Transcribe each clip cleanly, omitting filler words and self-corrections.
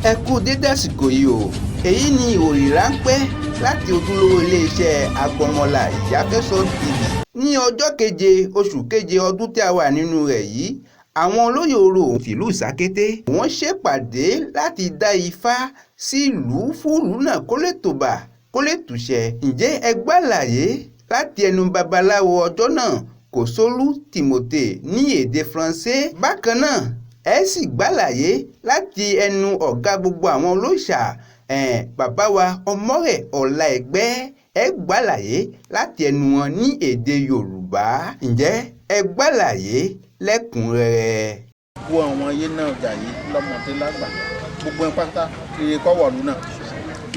Ẹ kú dédé àsìkò yìí o, èyí ni ìròyìn ráńpẹ́ láti ojúlówó iléeṣẹ́ Agbọmọlà Ìyáfẹ́sọ TV. Ní ọjọ́ keje oṣù keje ọdún tí a wà nínú rẹ̀ yìí, àwọn olóyè orò tìlú Ìsákété wọ́n ṣèpàdé láti dá ifá sí ìlú fúlùú náà kó lè tòbà kó lè tùṣẹ. Ǹjẹ́ ẹ gbàlàyé láti ẹnu babaláwo ọjọ́ náà Kòsólú Tìmọ́tè ní èdè Faransé. Bákan náà ẹ sì gbàlàyé láti ẹnu ọ̀gá gbogbo àwọn olóòṣà bàbá wa Ọmọ́rẹ̀ Ọláẹgbẹ́. Ẹ gbàlàyé láti ẹnu wọn ní èdè Yorùbá. Ǹjẹ́ ẹ gbàlàyé lẹ́kùnrẹ́rẹ́. Gbogbo àwọn ayé náà ọjà yìí lọ́mọdé lágbà gbogbo ẹ̀ pátá iye kọ́wọ̀ ìlú náà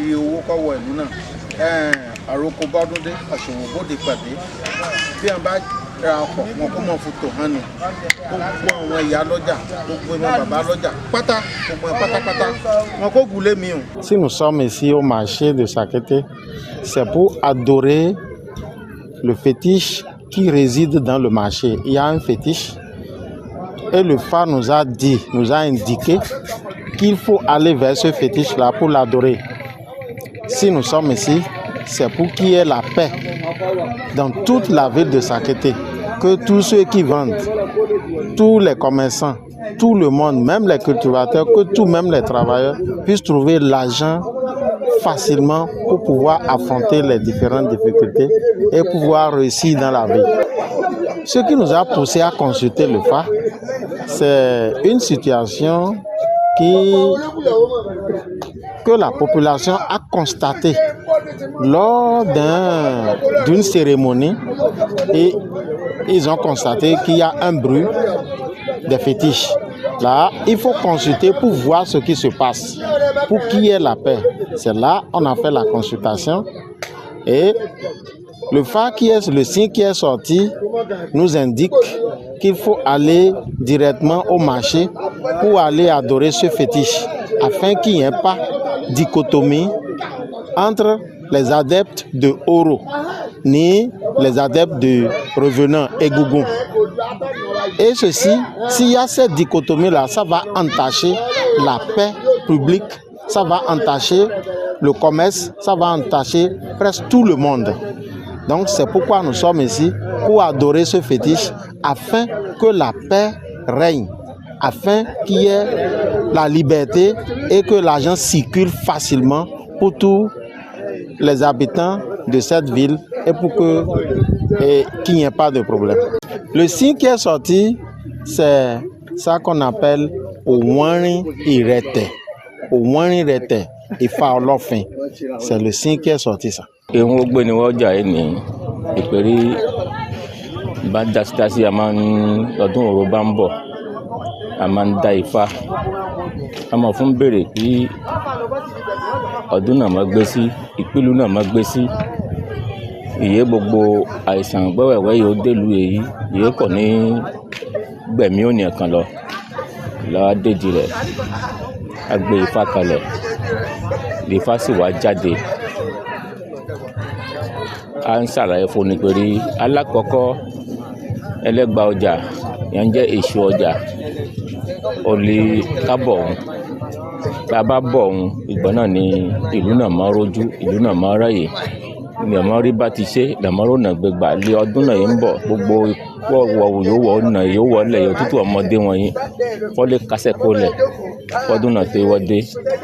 iye owó kọ́wọ̀ ìlú náà àròkọ bọ́dúndé àṣòwò bóde pàdé bí wọn bá ra ọkọ̀ wọn kó mọ̀ fún tòhán ni gbogbo àwọn ìyá lọ́jà gbogbo ìmọ̀ bàbá lọ́jà pátá gbogbo ẹ̀ pátápátá wọn kó gùlé mi o. Si nous sommes ici au marché de Sakété, c'est pour adorer le fétiche qui réside dans le marché. Il y a un fétiche et le phare nous a indiqué qu'il faut aller vers ce fétiche-là pour l'adorer. Si nous sommes ici, c'est pour qu'il y ait la paix dans toute la ville de Sakété, que tous ceux qui vendent, tous les commerçants, tout le monde, même les cultivateurs, que tout, même les travailleurs, puissent trouver l'argent facilement pour pouvoir affronter les différentes difficultés et pouvoir réussir dans la vie. Ce qui nous a poussé à consulter le phare, c'est une situation que la population a constatée lors d'une cérémonie, et ils ont constaté qu'il y a un bruit des fétiches. Là, il faut consulter pour voir ce qui se passe, pour qu'il y ait la paix. C'est là on a fait la consultation et le phare le signe qui est sorti nous indique qu'il faut aller directement au marché pour aller adorer ce fétiche, afin qu'il n'y ait pas dichotomie entre les adeptes de Oro ni les adeptes de revenants et Gougon. Et ceci, s'il y a cette dichotomie-là, ça va entacher la paix publique, ça va entacher le commerce, ça va entacher presque tout le monde. Donc c'est pourquoi nous sommes ici, pour adorer ce fétiche, afin que la paix règne, afin qu'il y ait la liberté et que l'argent circule facilement pour tous les habitants de cette ville et pour qu'il n'y ait pas de problème. Le signe qui est sorti, c'est ça qu'on appelle Owari Irete. Owari Irete, Ifá Ọlọ́fin. C'est le signe qui est sorti, ça. Ihun gbé ni wọ́n jà ní ìpèrí bá dásításí ọdún òru bá ń bọ̀ a máa ń dá ifá a máa fún bèrè kí ọdún náà má gbé sí ìpílù náà má gbé sí ìyé gbogbo àìsàn gbẹ́wẹ̀wẹ́ yóò délùú èyí ìyé kò ní gbẹ̀mí òní ẹ̀kan lọ lọ́wọ́ déjì rẹ̀ a gbé ifá kalẹ̀ ifá sì wá jáde. A ń ṣàlàyé fún ni pé alákọ̀ọ́kọ́ ẹlẹ́gbàá ọjà yẹn jẹ́ èṣù ọjà ó lè kábọ̀ ọ̀hún tá a bá bọ̀ ọ̀hún ìgbà náà ni ìlú náà máa rójú ìlú náà máa ráyè ní ọmọ rí bá ti ṣe làmọ́ rònà gbégbà lé ọdún náà yìí ń bọ̀ gbogbo ikú ọ̀wọ̀ yóò wọ̀ ọ̀nà yóò wọ̀ ọ̀lẹ̀ yóò tútù ọmọdé wọn yìí fọ́lé kásẹ̀ kó lẹ̀ fọ́dún náà tó wọ́dé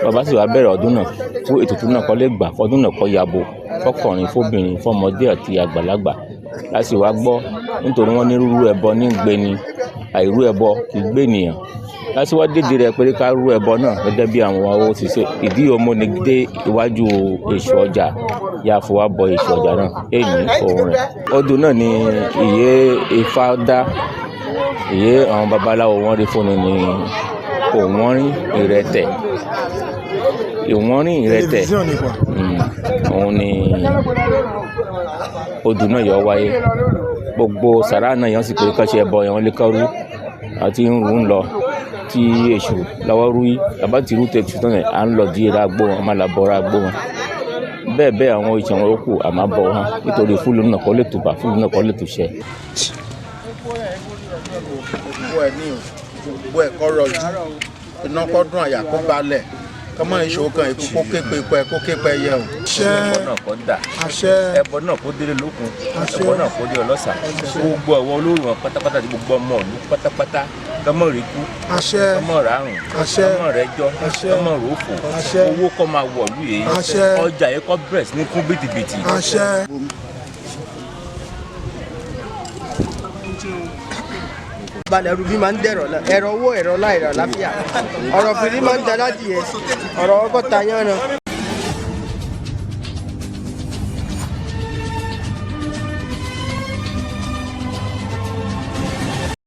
bàbá sì wá bẹ̀rẹ̀ ọdún náà fún ètùtù náà kọ́ lè gbà fọ́dún náà kọ́ yabo fọ́kùnrin fóbìnrin fọ́mọdé àti àgbàlagbà láti wá gbọ́ nítorí wọ́n ní rúrú ẹbọ ní gbé ni àìrú ẹbọ kì í gbé ènìyàn láti wá dédé rẹ pé ká rú ẹbọ náà gẹ́gẹ́ bí àwọn owó ti ṣe ìdí ọmọ ní dé iwájú èṣù ọjà yà fún wa bọ èṣù ọjà náà èyí òun rẹ ọdún náà ni ìyé ifá dá ìyé àwọn babaláwo wọn rí fún ni Owari Irete. Owari Irete òun ni ọdún náà yọ wáyé gbogbo sàrà náà yẹn sì pé kọ́ṣẹ́ ẹbọ yẹn lè kọ́rú àti ń rú ń lọ tí èṣù lọ́wọ́ rú yìí bàbá tí irú tẹ̀sí tán à ń lọ di ra gbó wọn máa là bọ́ra gbó wọn bẹ́ẹ̀ àwọn ìṣàn wọn kù àmọ́ bọ̀ wọn nítorí fúlù náà kọ́ lè tùbà fúlù náà kọ́ lè tùṣẹ́. gbogbo ẹ̀ kọ́ rọjú iná kọ́ dún àyà kó balẹ̀ kọ́mọ ìṣòro kan èkó kó képe pẹ́ kó képe yẹ o. ẹbọ náà kó dà ẹbọ náà kó délé lókun ẹbọ náà kó dé ọlọ́sà gbogbo àwọn olóòrùn pátápátá àti gbogbo ọmọ ìlú pátápátá kọ́mọ rí kú kọ́mọ rárùn kọ́mọ rẹjọ kọ́mọ ròfò owó kọ́ máa wọ̀lú yìí ọjà yìí kọ́ bẹ̀rẹ̀ sí ní kún bìtìbìtì. balẹ̀ rubí máa ń dẹ̀rọ̀ náà ẹ̀rọ owó ẹ̀rọ láìrọ̀ láfíà ọ̀rọ̀ fìrí máa ń da ládìyẹ ọ̀rọ̀ ọgọ́ta yán náà.